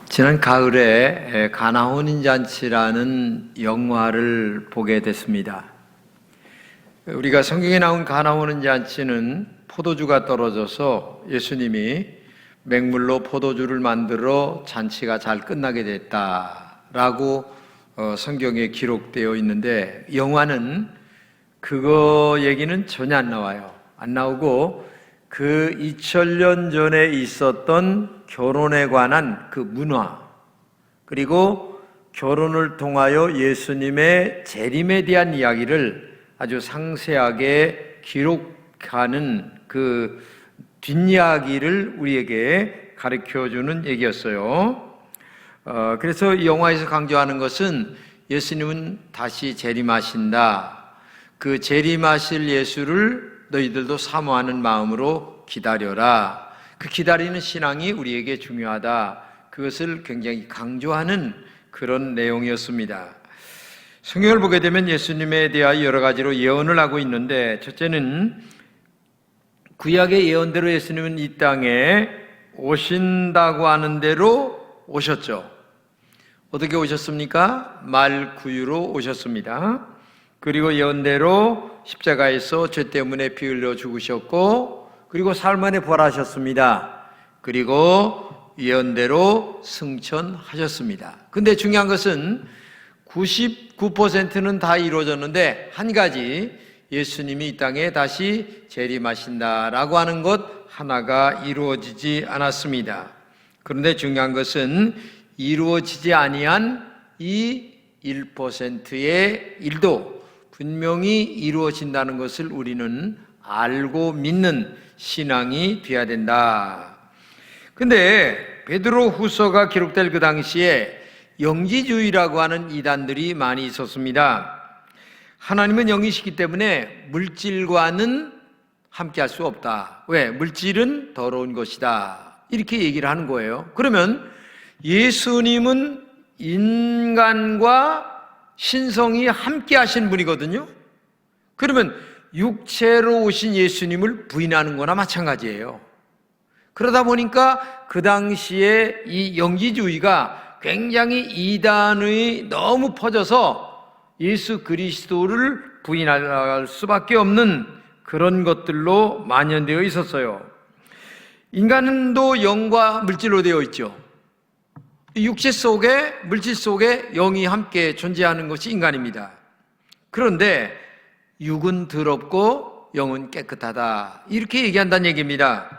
지난 가을에 가나 혼인잔치라는 영화를 보게 됐습니다. 우리가 성경에 나온 가나 혼인잔치는 포도주가 떨어져서 예수님이 맹물로 포도주를 만들어 잔치가 잘 끝나게 됐다라고 성경에 기록되어 있는데, 영화는 그거 얘기는 전혀 안 나와요. 안 나오고 그 2000년 전에 있었던 결혼에 관한 그 문화, 그리고 결혼을 통하여 예수님의 재림에 대한 이야기를 아주 상세하게 기록하는 그 뒷이야기를 우리에게 가르쳐주는 얘기였어요. 그래서 이 영화에서 강조하는 것은 예수님은 다시 재림하신다. 그 재림하실 예수를 너희들도 사모하는 마음으로 기다려라. 그 기다리는 신앙이 우리에게 중요하다. 그것을 굉장히 강조하는 그런 내용이었습니다. 성경을 보게 되면 예수님에 대하여 여러 가지로 예언을 하고 있는데, 첫째는 구약의 예언대로 예수님은 이 땅에 오신다고 하는 대로 오셨죠. 어떻게 오셨습니까? 말구유로 오셨습니다. 그리고 예언대로 십자가에서 죄 때문에 피 흘려 죽으셨고, 그리고 사흘 만에 부활하셨습니다. 그리고 예언대로 승천하셨습니다. 근데 중요한 것은 99%는 다 이루어졌는데, 한 가지, 예수님이 이 땅에 다시 재림하신다라고 하는 것 하나가 이루어지지 않았습니다. 그런데 중요한 것은 이루어지지 아니한 이 1%의 일도 분명히 이루어진다는 것을 우리는 알고 믿는 신앙이 되어야 된다. 근데 베드로 후서가 기록될 그 당시에 영지주의라고 하는 이단들이 많이 있었습니다. 하나님은 영이시기 때문에 물질과는 함께 할 수 없다. 왜? 물질은 더러운 것이다. 이렇게 얘기를 하는 거예요. 그러면 예수님은 인간과 신성이 함께 하신 분이거든요. 그러면 육체로 오신 예수님을 부인하는 거나 마찬가지예요. 그러다 보니까 그 당시에 이 영지주의가 굉장히 이단의 너무 퍼져서 예수 그리스도를 부인할 수밖에 없는 그런 것들로 만연되어 있었어요. 인간도 영과 물질로 되어 있죠. 육체 속에, 물질 속에 영이 함께 존재하는 것이 인간입니다. 그런데 육은 더럽고 영은 깨끗하다, 이렇게 얘기한다는 얘기입니다.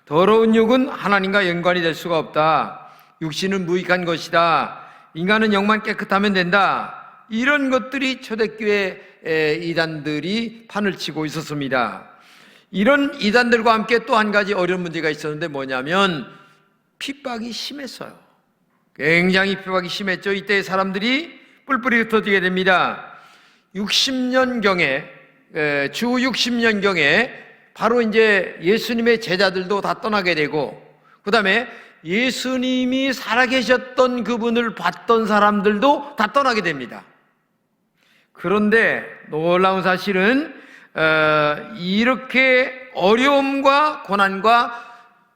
더러운 육은 하나님과 연관이 될 수가 없다. 육신은 무익한 것이다. 인간은 영만 깨끗하면 된다. 이런 것들이 초대교회 이단들이 판을 치고 있었습니다. 이런 이단들과 함께 또 한 가지 어려운 문제가 있었는데, 뭐냐면 핍박이 심했어요. 굉장히 핍박이 심했죠. 이때 사람들이 뿔뿔이 흩어지게 됩니다. 60년경에, 주 60년경에 바로 이제 예수님의 제자들도 다 떠나게 되고, 그 다음에 예수님이 살아계셨던 그분을 봤던 사람들도 다 떠나게 됩니다. 그런데 놀라운 사실은 이렇게 어려움과 고난과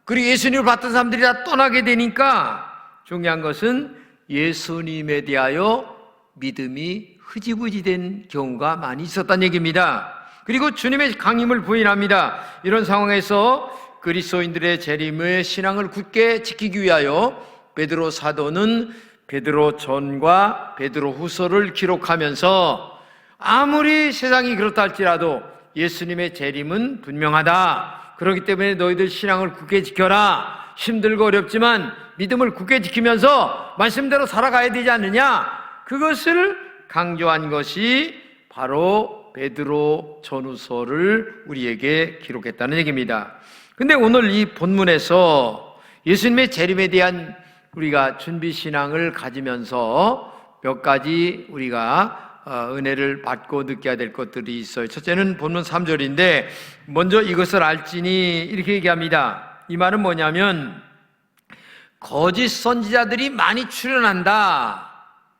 그리고 예수님을 봤던 사람들이 다 떠나게 되니까 중요한 것은 예수님에 대하여 믿음이 흐지부지 된 경우가 많이 있었다는 얘기입니다. 그리고 주님의 강림을 부인합니다. 이런 상황에서 그리스도인들의 재림의 신앙을 굳게 지키기 위하여 베드로 사도는 베드로 전과 베드로 후서를 기록하면서 아무리 세상이 그렇다 할지라도 예수님의 재림은 분명하다. 그렇기 때문에 너희들 신앙을 굳게 지켜라. 힘들고 어렵지만 믿음을 굳게 지키면서 말씀대로 살아가야 되지 않느냐. 그것을 강조한 것이 바로 베드로 전후서를 우리에게 기록했다는 얘기입니다. 근데 오늘 이 본문에서 예수님의 재림에 대한 우리가 준비 신앙을 가지면서 몇 가지 우리가 은혜를 받고 느껴야 될 것들이 있어요. 첫째는 본문 3절인데, 먼저 이것을 알지니 이렇게 얘기합니다. 이 말은 뭐냐면 거짓 선지자들이 많이 출현한다,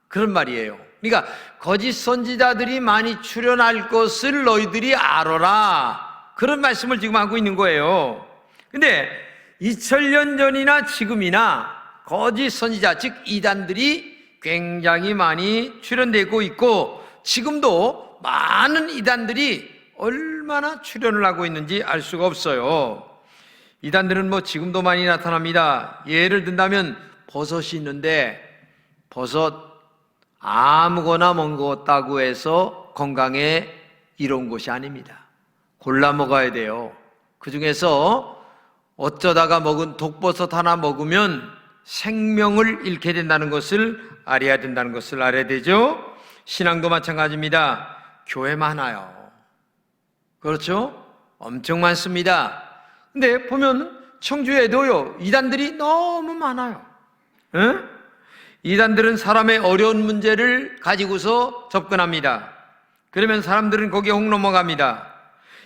그런 말이에요. 그러니까 거짓 선지자들이 많이 출현할 것을 너희들이 알아라, 그런 말씀을 지금 하고 있는 거예요. 근데 2000년 전이나 지금이나 거짓 선지자, 즉 이단들이 굉장히 많이 출현되고 있고, 지금도 많은 이단들이 얼마나 출현을 하고 있는지 알 수가 없어요. 이단들은 지금도 많이 나타납니다. 예를 든다면 버섯이 있는데, 버섯 아무거나 먹었다고 해서 건강에 이로운 것이 아닙니다. 골라 먹어야 돼요. 그 중에서 어쩌다가 먹은 독버섯 하나 먹으면 생명을 잃게 된다는 것을 알아야 된다는 것을 알아야 되죠. 신앙도 마찬가지입니다. 교회 많아요. 그렇죠? 엄청 많습니다. 근데 보면 청주에도요, 이단들이 너무 많아요. 응? 이단들은 사람의 어려운 문제를 가지고서 접근합니다. 그러면 사람들은 거기에 혹 넘어갑니다.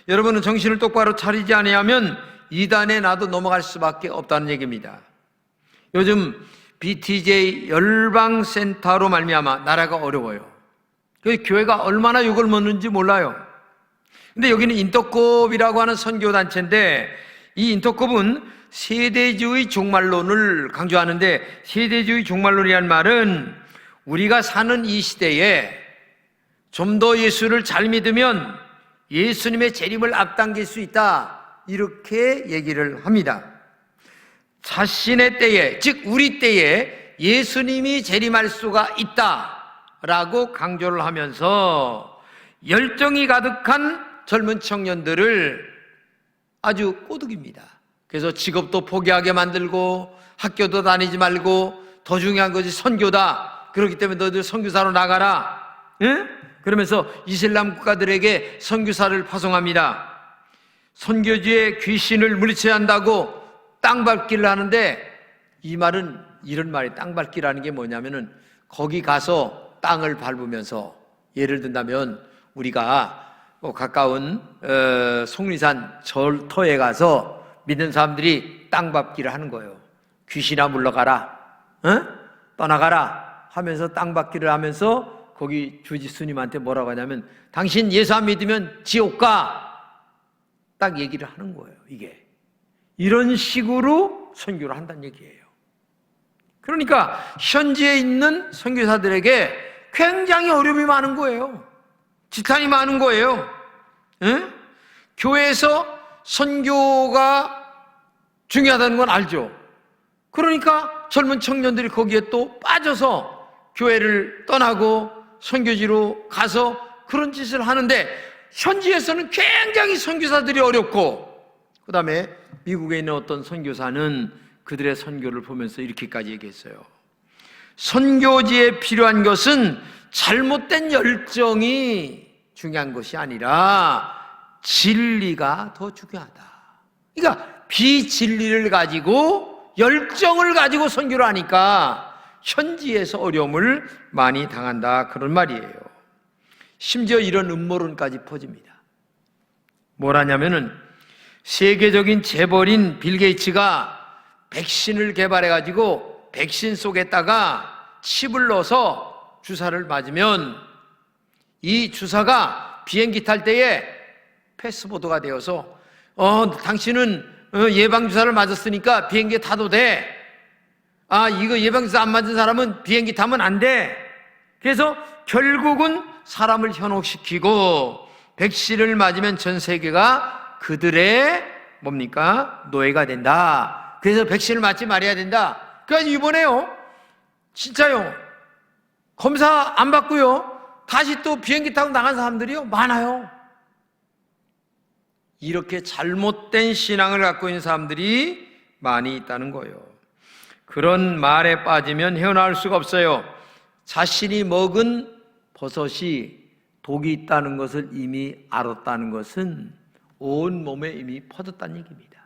여러분은 정신을 똑바로 차리지 아니하면 이단에 나도 넘어갈 수밖에 없다는 얘기입니다. 요즘 BTJ 열방센터로 말미암아 나라가 어려워요. 교회가 얼마나 욕을 먹는지 몰라요. 근데 여기는 인터콥이라고 하는 선교단체인데, 이 인터콥은 세대주의 종말론을 강조하는데, 세대주의 종말론이란 말은 우리가 사는 이 시대에 좀 더 예수를 잘 믿으면 예수님의 재림을 앞당길 수 있다, 이렇게 얘기를 합니다. 자신의 때에, 즉 우리 때에 예수님이 재림할 수가 있다라고 강조를 하면서 열정이 가득한 젊은 청년들을 아주 꼬드깁니다. 그래서 직업도 포기하게 만들고 학교도 다니지 말고 더 중요한 것이 선교다. 그렇기 때문에 너희들 선교사로 나가라. 응? 그러면서 이슬람 국가들에게 선교사를 파송합니다. 선교지에 귀신을 물리쳐야 한다고 땅밟기를 하는데, 이 말은 이런 말이, 땅밟기라는 게 뭐냐면은 거기 가서 땅을 밟으면서, 예를 든다면 우리가 가까운 속리산 절터에 가서 믿는 사람들이 땅밟기를 하는 거예요. 귀신아 물러가라, 떠나가라 하면서 땅밟기를 하면서 거기 주지 스님한테 뭐라고 하냐면, 당신 예수 안 믿으면 지옥 가, 딱 얘기를 하는 거예요. 이게 이런 식으로 선교를 한다는 얘기예요. 그러니까 현지에 있는 선교사들에게 굉장히 어려움이 많은 거예요. 지탄이 많은 거예요. 응? 교회에서 선교가 중요하다는 건 알죠. 그러니까 젊은 청년들이 거기에 또 빠져서 교회를 떠나고 선교지로 가서 그런 짓을 하는데, 현지에서는 굉장히 선교사들이 어렵고, 그 다음에 미국에 있는 어떤 선교사는 그들의 선교를 보면서 이렇게까지 얘기했어요. 선교지에 필요한 것은 잘못된 열정이 중요한 것이 아니라 진리가 더 중요하다. 그러니까 비진리를 가지고 열정을 가지고 선교를 하니까 현지에서 어려움을 많이 당한다, 그런 말이에요. 심지어 이런 음모론까지 퍼집니다. 뭐라냐면은 세계적인 재벌인 빌 게이츠가 백신을 개발해가지고 백신 속에다가 칩을 넣어서 주사를 맞으면 이 주사가 비행기 탈 때에 패스보드가 되어서 당신은 예방주사를 맞았으니까 비행기에 타도 돼. 이거 예방주사 안 맞은 사람은 비행기 타면 안 돼. 그래서 결국은 사람을 현혹시키고 백신을 맞으면 전 세계가 그들의 뭡니까? 노예가 된다. 그래서 백신을 맞지 말아야 된다. 그래서 이번에요, 진짜요, 검사 안 받고요, 다시 또 비행기 타고 나간 사람들이요 많아요. 이렇게 잘못된 신앙을 갖고 있는 사람들이 많이 있다는 거예요. 그런 말에 빠지면 헤어나올 수가 없어요. 자신이 먹은 버섯이 독이 있다는 것을 이미 알았다는 것은 온 몸에 이미 퍼졌다는 얘기입니다.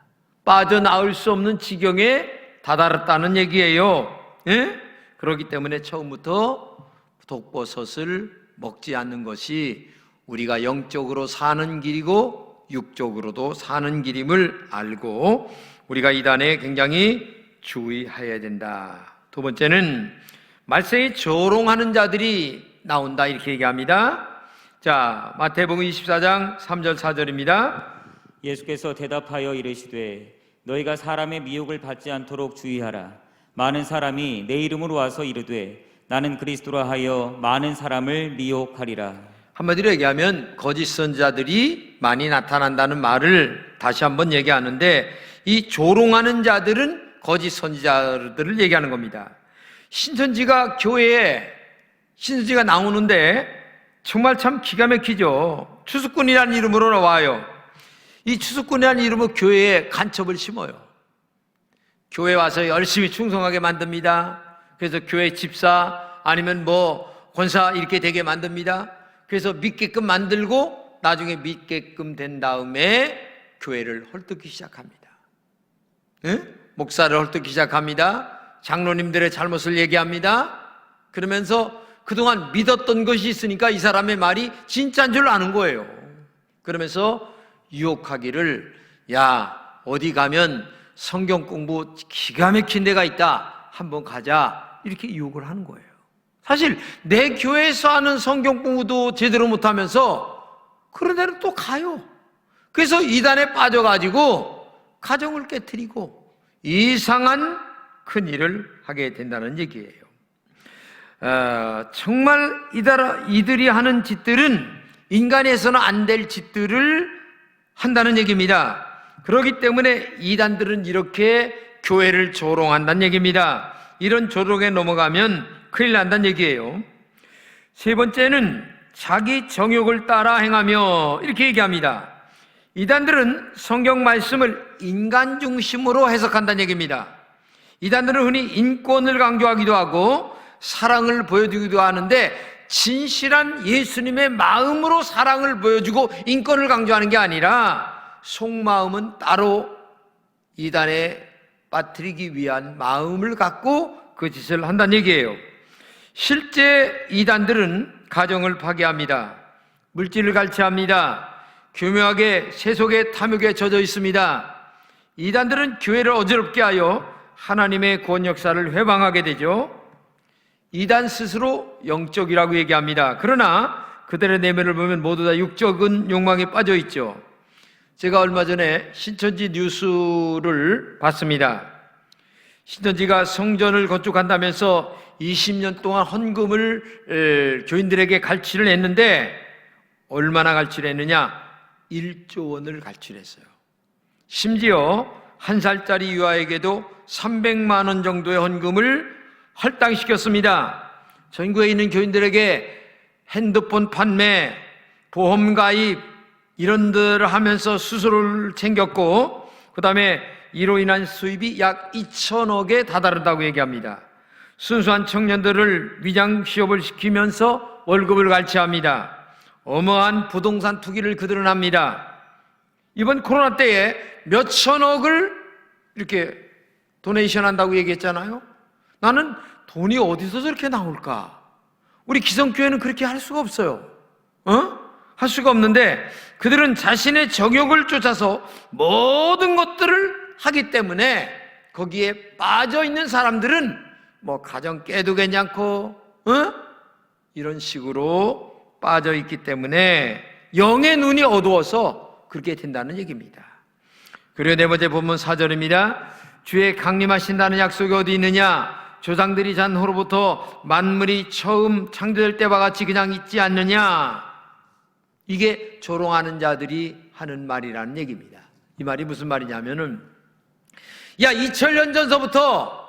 빠져나올 수 없는 지경에 다다랐다는 얘기예요. 예? 그렇기 때문에 처음부터 독버섯을 먹지 않는 것이 우리가 영적으로 사는 길이고 육적으로도 사는 길임을 알고 우리가 이단에 굉장히 주의해야 된다. 두 번째는 말세에 조롱하는 자들이 나온다, 이렇게 얘기합니다. 자, 마태복음 24장 3절 4절입니다. 예수께서 대답하여 이르시되 너희가 사람의 미혹을 받지 않도록 주의하라. 많은 사람이 내 이름으로 와서 이르되 나는 그리스도라 하여 많은 사람을 미혹하리라. 한마디로 얘기하면 거짓 선지자들이 많이 나타난다는 말을 다시 한번 얘기하는데, 이 조롱하는 자들은 거짓 선지자들을 얘기하는 겁니다. 신천지가 교회에 신천지가 나오는데 정말 참 기가 막히죠. 추수꾼이라는 이름으로 나와요. 이 추수꾼이라는 이름으로 교회에 간첩을 심어요. 교회 와서 열심히 충성하게 만듭니다. 그래서 교회 집사 아니면 권사 이렇게 되게 만듭니다. 그래서 믿게끔 만들고 나중에 믿게끔 된 다음에 교회를 헐뜯기 시작합니다. 목사를 헐뜯기 시작합니다. 장로님들의 잘못을 얘기합니다. 그러면서 그동안 믿었던 것이 있으니까 이 사람의 말이 진짜인 줄 아는 거예요. 그러면서 유혹하기를, 야, 어디 가면 성경 공부 기가 막힌 데가 있다, 한번 가자, 이렇게 유혹을 하는 거예요. 사실 내 교회에서 하는 성경 공부도 제대로 못하면서 그런 데는 또 가요. 그래서 이단에 빠져가지고 가정을 깨트리고 이상한 큰일을 하게 된다는 얘기예요. 정말 이들이 하는 짓들은 인간에서는 안 될 짓들을 한다는 얘기입니다. 그렇기 때문에 이단들은 이렇게 교회를 조롱한다는 얘기입니다. 이런 조롱에 넘어가면 큰일 난다는 얘기예요. 세 번째는 자기 정욕을 따라 행하며, 이렇게 얘기합니다. 이단들은 성경 말씀을 인간 중심으로 해석한다는 얘기입니다. 이단들은 흔히 인권을 강조하기도 하고 사랑을 보여주기도 하는데, 진실한 예수님의 마음으로 사랑을 보여주고 인권을 강조하는 게 아니라 속마음은 따로 이단에 빠뜨리기 위한 마음을 갖고 그 짓을 한다는 얘기예요. 실제 이단들은 가정을 파괴합니다. 물질을 갈취합니다. 교묘하게 세속의 탐욕에 젖어 있습니다. 이단들은 교회를 어지럽게 하여 하나님의 구원 역사를 회방하게 되죠. 이단 스스로 영적이라고 얘기합니다. 그러나 그들의 내면을 보면 모두 다 육적인 욕망에 빠져 있죠. 제가 얼마 전에 신천지 뉴스를 봤습니다. 신천지가 성전을 건축한다면서 20년 동안 헌금을 교인들에게 갈취를 했는데, 얼마나 갈취를 했느냐? 1조 원을 갈취를 했어요. 심지어 1살짜리 유아에게도 300만 원 정도의 헌금을 할당시켰습니다. 전국에 있는 교인들에게 핸드폰 판매, 보험 가입 이런 데를 하면서 수수료를 챙겼고, 그 다음에 이로 인한 수입이 약 2천억에 다다른다고 얘기합니다. 순수한 청년들을 위장 취업을 시키면서 월급을 갈취합니다. 어마어마한 부동산 투기를 그들은 합니다. 이번 코로나 때에 몇 천억을 이렇게 도네이션 한다고 얘기했잖아요. 나는 돈이 어디서 저렇게 나올까? 우리 기성교회는 그렇게 할 수가 없어요. 할 수가 없는데, 그들은 자신의 정욕을 쫓아서 모든 것들을 하기 때문에 거기에 빠져 있는 사람들은 가정 깨도 괜찮고 이런 식으로 빠져 있기 때문에 영의 눈이 어두워서 그렇게 된다는 얘기입니다. 그리고 네 번째 본문 4절입니다. 주의 강림하신다는 약속이 어디 있느냐? 조상들이 잔 후로부터 만물이 처음 창조될 때와 같이 그냥 있지 않느냐? 이게 조롱하는 자들이 하는 말이라는 얘기입니다. 이 말이 무슨 말이냐면은, 2000년 전서부터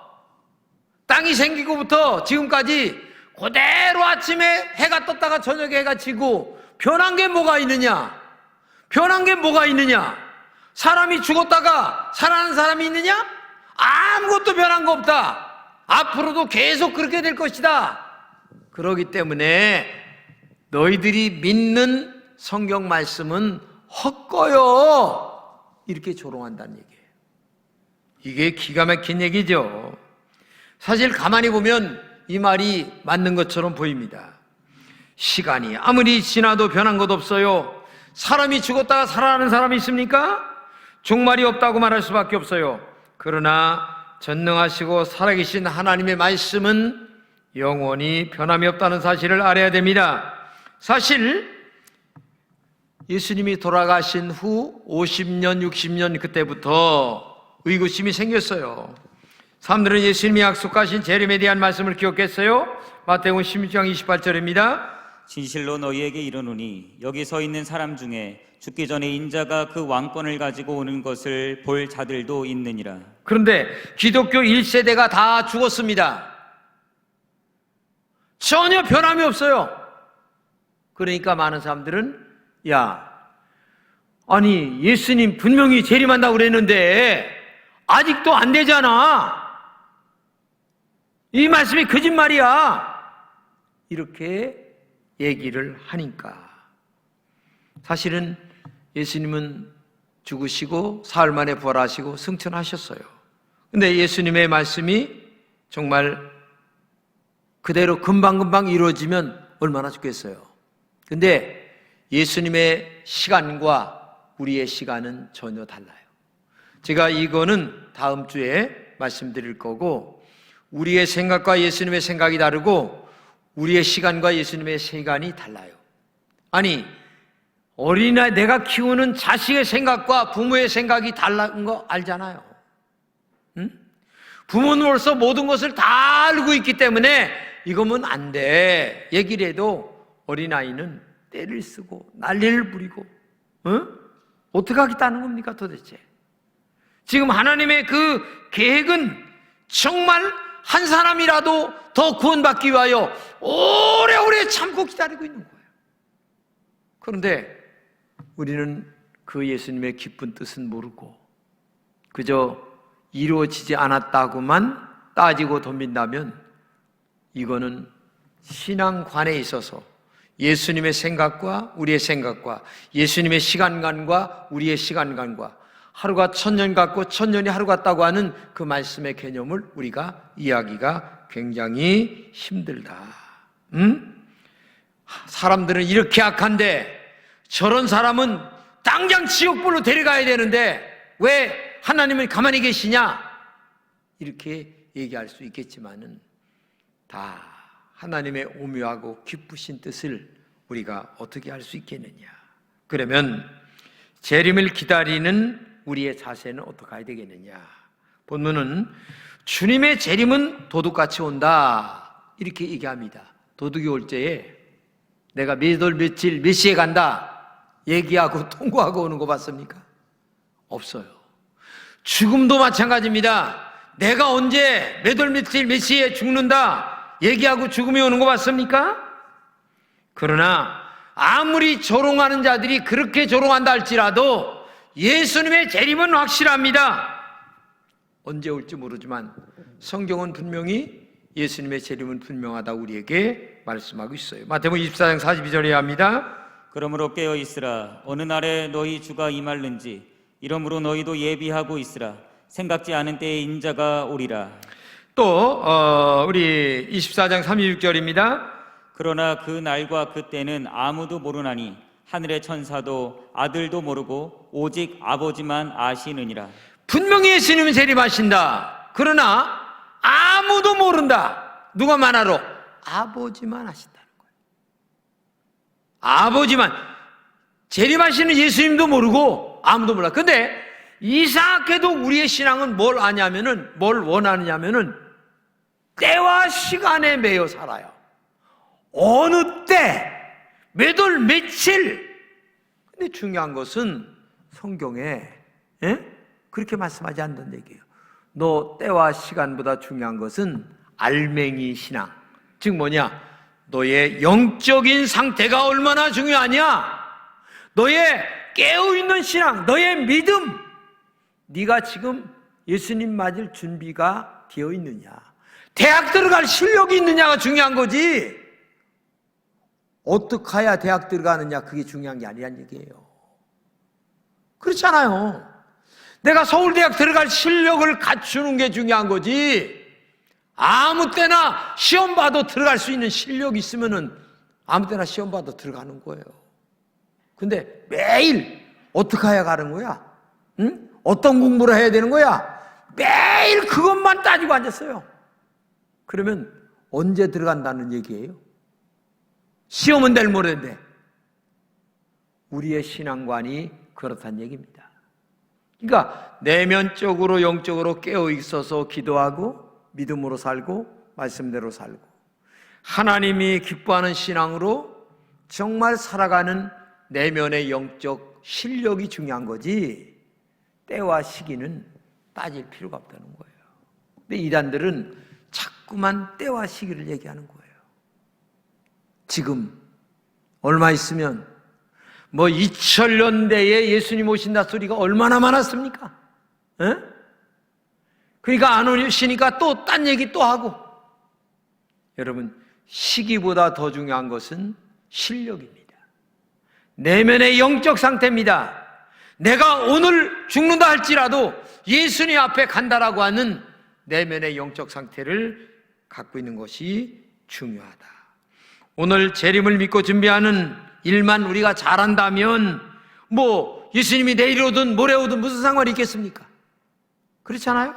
땅이 생기고부터 지금까지 그대로 아침에 해가 떴다가 저녁에 해가 지고 변한 게 뭐가 있느냐? 변한 게 뭐가 있느냐? 사람이 죽었다가 살아난 사람이 있느냐? 아무것도 변한 거 없다. 앞으로도 계속 그렇게 될 것이다. 그렇기 때문에 너희들이 믿는 성경 말씀은 헛거요. 이렇게 조롱한다는 얘기예요. 이게 기가 막힌 얘기죠. 사실 가만히 보면 이 말이 맞는 것처럼 보입니다. 시간이 아무리 지나도 변한 것 없어요. 사람이 죽었다가 살아나는 사람이 있습니까? 종말이 없다고 말할 수밖에 없어요. 그러나 전능하시고 살아계신 하나님의 말씀은 영원히 변함이 없다는 사실을 알아야 됩니다. 사실 예수님이 돌아가신 후 50년, 60년 그때부터 의구심이 생겼어요. 사람들은 예수님이 약속하신 재림에 대한 말씀을 기억했어요. 마태복음 16장 28절입니다. 진실로 너희에게 이르노니 여기 서 있는 사람 중에 죽기 전에 인자가 그 왕권을 가지고 오는 것을 볼 자들도 있느니라. 그런데 기독교 1세대가 다 죽었습니다. 전혀 변함이 없어요. 그러니까 많은 사람들은 아니 예수님 분명히 재림한다고 그랬는데 아직도 안 되잖아. 이 말씀이 거짓말이야. 이렇게 얘기를 하니까 사실은 예수님은 죽으시고 사흘 만에 부활하시고 승천하셨어요. 근데 예수님의 말씀이 정말 그대로 금방금방 이루어지면 얼마나 좋겠어요. 근데 예수님의 시간과 우리의 시간은 전혀 달라요. 제가 이거는 다음 주에 말씀드릴 거고, 우리의 생각과 예수님의 생각이 다르고 우리의 시간과 예수님의 시간이 달라요. 아니, 어린아이 내가 키우는 자식의 생각과 부모의 생각이 다른 거 알잖아요. 응? 부모로서 모든 것을 다 알고 있기 때문에 이거면 안 돼 얘기를 해도 어린아이는 때를 쓰고 난리를 부리고 어떻게 하겠다는 겁니까 도대체? 지금 하나님의 그 계획은 정말 한 사람이라도 더 구원받기 위하여 오래오래 참고 기다리고 있는 거예요. 그런데 우리는 그 예수님의 깊은 뜻은 모르고 그저 이루어지지 않았다고만 따지고 덤빈다면 이거는 신앙관에 있어서 예수님의 생각과 우리의 생각과 예수님의 시간관과 우리의 시간관과 하루가 천년 같고 천년이 하루 같다고 하는 그 말씀의 개념을 우리가 이해하기가 굉장히 힘들다. 사람들은 이렇게 악한데 저런 사람은 당장 지옥불로 데려가야 되는데 왜 하나님은 가만히 계시냐? 이렇게 얘기할 수 있겠지만은 다 하나님의 오묘하고 기쁘신 뜻을 우리가 어떻게 알 수 있겠느냐? 그러면 재림을 기다리는 우리의 자세는 어떻게 해야 되겠느냐? 본문은 주님의 재림은 도둑같이 온다 이렇게 얘기합니다. 도둑이 올 때에 내가 몇 월 며칠 몇 시에 간다 얘기하고 통보하고 오는 거 봤습니까? 없어요. 죽음도 마찬가지입니다. 내가 언제 몇 월 며칠 몇 시에 죽는다 얘기하고 죽음이 오는 거 봤습니까? 그러나 아무리 조롱하는 자들이 그렇게 조롱한다 할지라도 예수님의 재림은 확실합니다. 언제 올지 모르지만 성경은 분명히 예수님의 재림은 분명하다 우리에게 말씀하고 있어요. 마태복음 24장 42절에 합니다. 그러므로 깨어 있으라. 어느 날에 너희 주가 임할는지 이러므로 너희도 예비하고 있으라. 생각지 않은 때에 인자가 오리라. 또 우리 24장 36절입니다. 그러나 그 날과 그 때는 아무도 모르나니 하늘의 천사도 아들도 모르고 오직 아버지만 아시느니라. 분명히 예수님은 재림하신다. 그러나 아무도 모른다. 누가만 알아? 아버지만 아신다는 거예요. 아버지만. 재림하시는 예수님도 모르고 아무도 몰라. 근데 이상하게도 우리의 신앙은 뭘 아냐면은, 뭘 원하느냐면은 때와 시간에 매여 살아요. 어느 때, 몇 월 며칠. 근데 중요한 것은 성경에 그렇게 말씀하지 않는 얘기예요. 너 때와 시간보다 중요한 것은 알맹이 신앙. 즉 뭐냐? 너의 영적인 상태가 얼마나 중요하냐? 너의 깨어있는 신앙, 너의 믿음. 네가 지금 예수님 맞을 준비가 되어 있느냐? 대학 들어갈 실력이 있느냐가 중요한 거지. 어떻게 해야 대학 들어가느냐 그게 중요한 게 아니란 얘기예요. 그렇잖아요. 내가 서울대학 들어갈 실력을 갖추는 게 중요한 거지. 아무 때나 시험 봐도 들어갈 수 있는 실력이 있으면은 아무 때나 시험 봐도 들어가는 거예요. 근데 매일 어떻게 해야 가는 거야? 응? 어떤 공부를 해야 되는 거야? 매일 그것만 따지고 앉았어요. 그러면 언제 들어간다는 얘기예요? 시험은 내일 모레인데 우리의 신앙관이 그렇다는 얘기입니다. 그러니까 내면적으로 영적으로 깨어 있어서 기도하고 믿음으로 살고 말씀대로 살고 하나님이 기뻐하는 신앙으로 정말 살아가는 내면의 영적 실력이 중요한 거지 때와 시기는 따질 필요가 없다는 거예요. 근데 이단들은 자꾸만 때와 시기를 얘기하는 거예요. 지금 얼마 있으면 뭐 2000년대에 예수님 오신다 소리가 얼마나 많았습니까? 에? 그러니까 안 오시니까 또 딴 얘기 또 하고. 여러분, 시기보다 더 중요한 것은 실력입니다. 내면의 영적 상태입니다. 내가 오늘 죽는다 할지라도 예수님 앞에 간다라고 하는 내면의 영적 상태를 갖고 있는 것이 중요하다. 오늘 재림을 믿고 준비하는 일만 우리가 잘한다면 뭐 예수님이 내일 오든 모레 오든 무슨 상관이 있겠습니까? 그렇잖아요?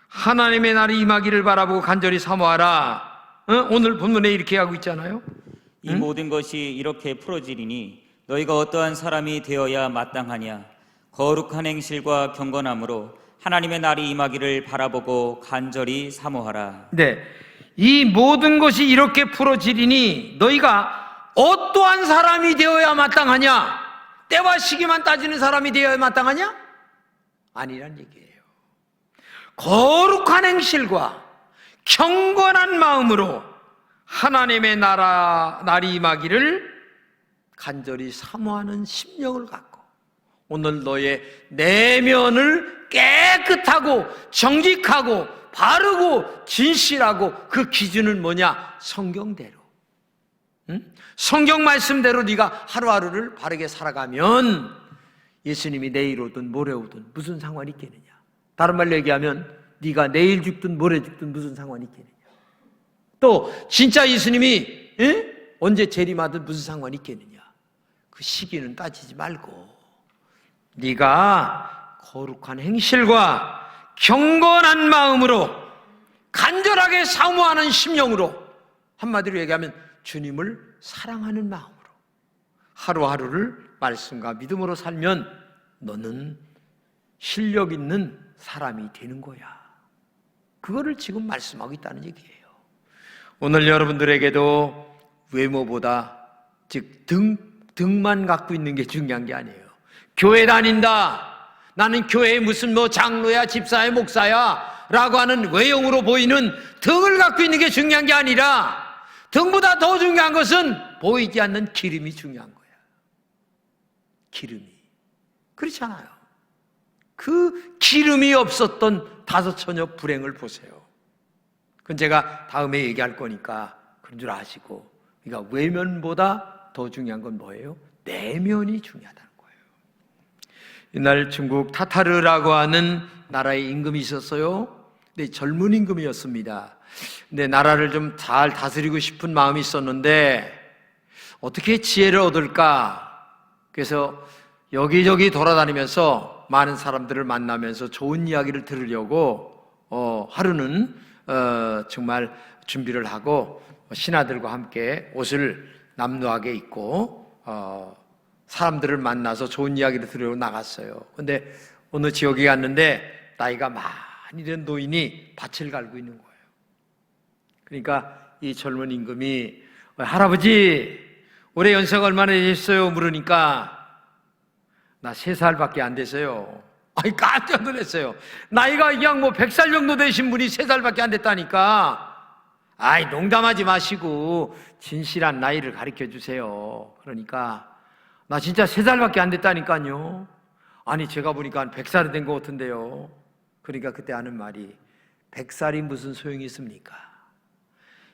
하나님의 날이 임하기를 바라보고 간절히 사모하라. 오늘 본문에 이렇게 하고 있잖아요. 이 모든 것이 이렇게 풀어지리니 너희가 어떠한 사람이 되어야 마땅하냐. 거룩한 행실과 경건함으로 하나님의 날이 임하기를 바라보고 간절히 사모하라. 네, 이 모든 것이 이렇게 풀어지리니 너희가 어떠한 사람이 되어야 마땅하냐? 때와 시기만 따지는 사람이 되어야 마땅하냐? 아니란 얘기예요. 거룩한 행실과 경건한 마음으로 하나님의 날이 임하기를 간절히 사모하는 심령을 갖고 오늘 너의 내면을 깨끗하고 정직하고 바르고 진실하고 그 기준은 뭐냐? 성경대로. 성경 말씀대로 네가 하루하루를 바르게 살아가면 예수님이 내일 오든 모레 오든 무슨 상관이 있겠느냐? 다른 말로 얘기하면 네가 내일 죽든 모레 죽든 무슨 상관이 있겠느냐? 또 진짜 예수님이 언제 재림하든 무슨 상관이 있겠느냐? 그 시기는 따지지 말고 네가 거룩한 행실과 경건한 마음으로 간절하게 사모하는 심령으로 한마디로 얘기하면 주님을 사랑하는 마음으로 하루하루를 말씀과 믿음으로 살면 너는 실력 있는 사람이 되는 거야. 그거를 지금 말씀하고 있다는 얘기예요. 오늘 여러분들에게도 외모보다 즉 등만 갖고 있는 게 중요한 게 아니에요. 교회 다닌다. 나는 교회에 무슨 뭐 장로야, 집사야, 목사야 라고 하는 외형으로 보이는 등을 갖고 있는 게 중요한 게 아니라 등보다 더 중요한 것은 보이지 않는 기름이 중요한 거야. 기름이. 그렇잖아요. 그 기름이 없었던 다섯 처녀 불행을 보세요. 그건 제가 다음에 얘기할 거니까 그런 줄 아시고, 그러니까 외면보다 더 중요한 건 뭐예요? 내면이 중요하다는 거예요. 옛날 중국 타타르라고 하는 나라의 임금이 있었어요. 근데 젊은 임금이었습니다. 근데 나라를 좀 잘 다스리고 싶은 마음이 있었는데 어떻게 지혜를 얻을까? 그래서 여기저기 돌아다니면서 많은 사람들을 만나면서 좋은 이야기를 들으려고 하루는 정말 준비를 하고 신하들과 함께 옷을 남루하게 입고 사람들을 만나서 좋은 이야기를 들으려고 나갔어요. 근데 어느 지역에 갔는데 나이가 많이 된 노인이 밭을 갈고 있는 거예요. 그러니까 이 젊은 임금이 할아버지 올해 연세가 얼마나 되셨어요? 물으니까 나 3살밖에 안 됐어요. 아이 깜짝 놀랐어요. 나이가 그냥 뭐 100살 정도 되신 분이 3살밖에 안 됐다니까. 아이 농담하지 마시고 진실한 나이를 가르쳐 주세요. 그러니까 나 진짜 3살밖에 안 됐다니까요. 아니 제가 보니까 한 100살이 된 것 같은데요. 그러니까 그때 하는 말이 100살이 무슨 소용이 있습니까?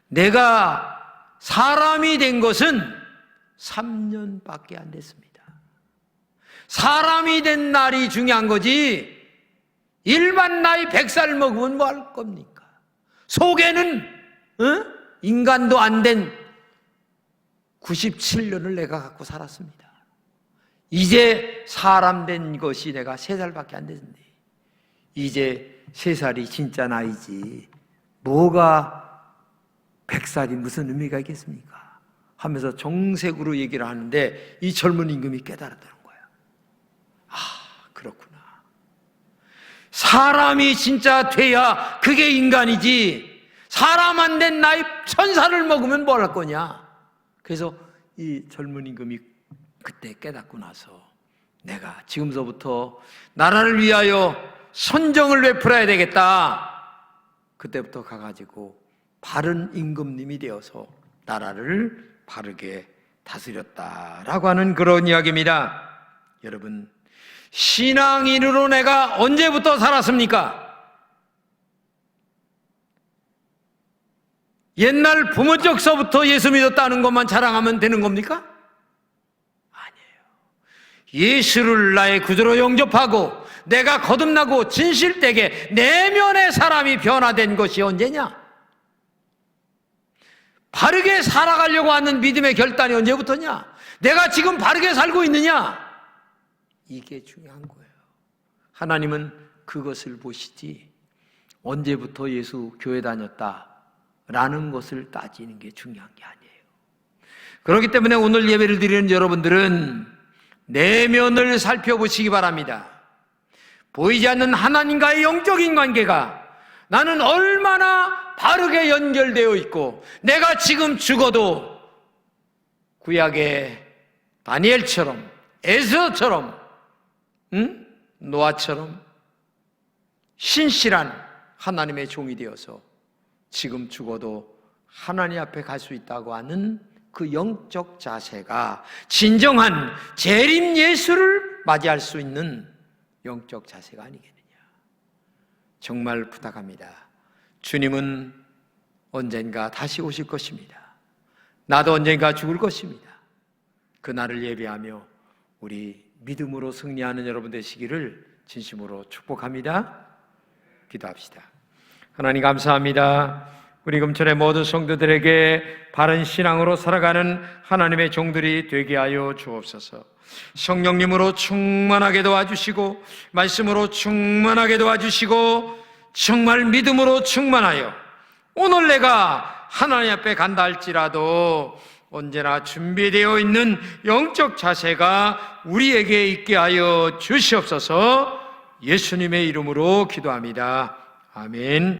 내가 사람이 된 것은 3년밖에 안 됐습니다. 사람이 된 날이 중요한 거지 일반 나이 100살 먹으면 뭐 할 겁니까? 속에는 인간도 안 된 97년을 내가 갖고 살았습니다. 이제 사람 된 것이 내가 3살밖에 안 됐는데 이제 3살이 진짜 나이지 뭐가 100살이 무슨 의미가 있겠습니까? 하면서 정색으로 얘기를 하는데 이 젊은 임금이 깨달았다는 거예요. 아, 그렇구나. 사람이 진짜 돼야 그게 인간이지, 사람 안 된 나의 천사를 먹으면 뭘 할 거냐. 그래서 이 젊은 임금이 그때 깨닫고 나서 내가 지금서부터 나라를 위하여 선정을 베풀어야 되겠다. 그때부터 가가지고 바른 임금님이 되어서 나라를 바르게 다스렸다라고 하는 그런 이야기입니다. 여러분, 신앙인으로 내가 언제부터 살았습니까? 옛날 부모 적서부터 예수 믿었다는 것만 자랑하면 되는 겁니까? 아니에요. 예수를 나의 구주로 영접하고 내가 거듭나고 진실되게 내면의 사람이 변화된 것이 언제냐? 바르게 살아가려고 하는 믿음의 결단이 언제부터냐? 내가 지금 바르게 살고 있느냐? 이게 중요한 거예요. 하나님은 그것을 보시지 언제부터 예수 교회 다녔다라는 것을 따지는 게 중요한 게 아니에요. 그렇기 때문에 오늘 예배를 드리는 여러분들은 내면을 살펴보시기 바랍니다. 보이지 않는 하나님과의 영적인 관계가 나는 얼마나 바르게 연결되어 있고, 내가 지금 죽어도 구약의 다니엘처럼, 에스더처럼, 노아처럼 신실한 하나님의 종이 되어서 지금 죽어도 하나님 앞에 갈 수 있다고 하는 그 영적 자세가 진정한 재림 예수를 맞이할 수 있는 영적 자세가 아니겠느냐. 정말 부탁합니다. 주님은 언젠가 다시 오실 것입니다. 나도 언젠가 죽을 것입니다. 그날을 예비하며 우리 믿음으로 승리하는 여러분 되시기를 진심으로 축복합니다. 기도합시다. 하나님 감사합니다. 우리 금천의 모든 성도들에게 바른 신앙으로 살아가는 하나님의 종들이 되게 하여 주옵소서. 성령님으로 충만하게 도와주시고, 말씀으로 충만하게 도와주시고, 정말 믿음으로 충만하여 오늘 내가 하나님 앞에 간다 할지라도 언제나 준비되어 있는 영적 자세가 우리에게 있게 하여 주시옵소서. 예수님의 이름으로 기도합니다. 아멘.